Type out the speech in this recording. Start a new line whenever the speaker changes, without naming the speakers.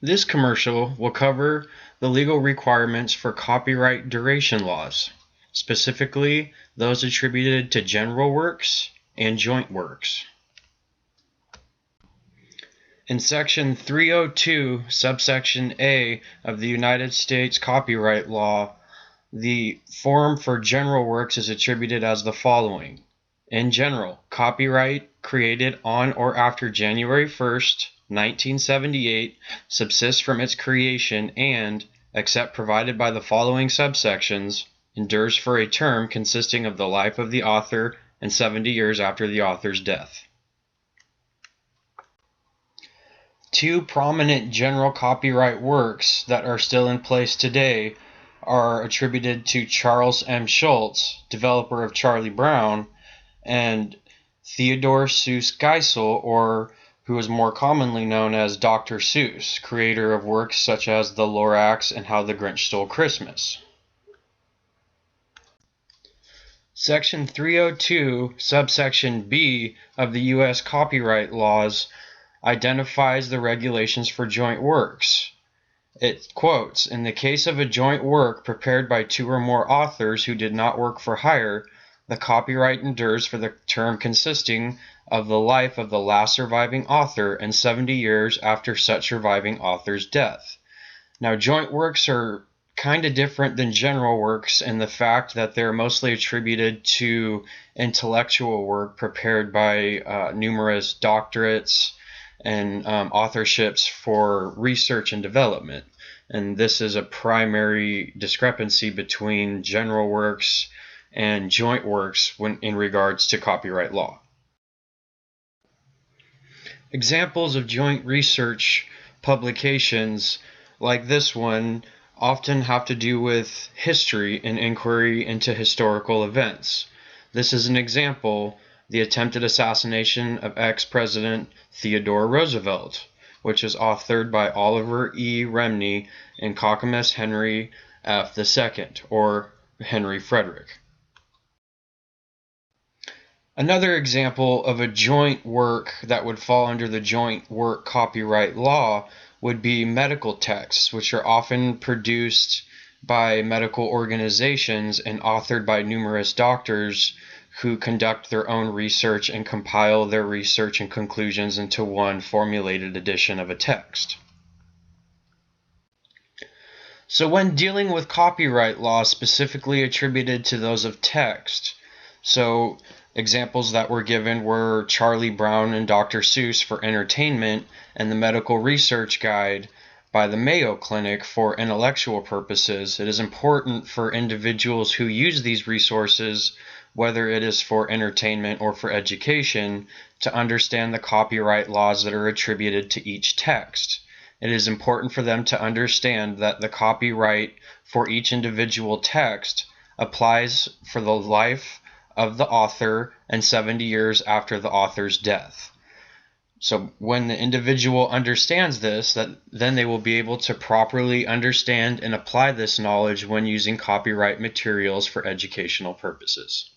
This commercial will cover the legal requirements for copyright duration laws, specifically those attributed to general works and joint works. In Section 302, subsection A of the United States copyright law, the form for general works is attributed as the following. In general, copyright created on or after January 1st, 1978 subsists from its creation and, except provided by the following subsections, endures for a term consisting of the life of the author and 70 years after the author's death. Two prominent general copyright works that are still in place today are attributed to Charles M. Schulz, developer of Charlie Brown, and Theodore Seuss Geisel, or who is more commonly known as Dr. Seuss, creator of works such as The Lorax and How the Grinch Stole Christmas. Section 302, subsection B of the U.S. copyright laws identifies the regulations for joint works. It quotes, "In the case of a joint work prepared by two or more authors who did not work for hire, the copyright endures for the term consisting of the life of the last surviving author and 70 years after such surviving author's death." Now, joint works are kind of different than general works in the fact that they're mostly attributed to intellectual work prepared by numerous doctorates and authorships for research and development. And this is a primary discrepancy between general works and joint works when in regards to copyright law. Examples of joint research publications like this one often have to do with history and inquiry into historical events. This is an example, the attempted assassination of ex-President Theodore Roosevelt, which is authored by Oliver E. Remney and Clackamas Henry F. II, or Henry Frederick. Another example of a joint work that would fall under the joint work copyright law would be medical texts, which are often produced by medical organizations and authored by numerous doctors who conduct their own research and compile their research and conclusions into one formulated edition of a text. So when dealing with copyright law specifically attributed to those of text, so examples that were given were Charlie Brown and Dr. Seuss for entertainment and the Medical Research Guide by the Mayo Clinic for intellectual purposes, it is important for individuals who use these resources, whether it is for entertainment or for education, to understand the copyright laws that are attributed to each text. It is important for them to understand that the copyright for each individual text applies for the life of the author and 70 years after the author's death. So when the individual understands this, then they will be able to properly understand and apply this knowledge when using copyright materials for educational purposes.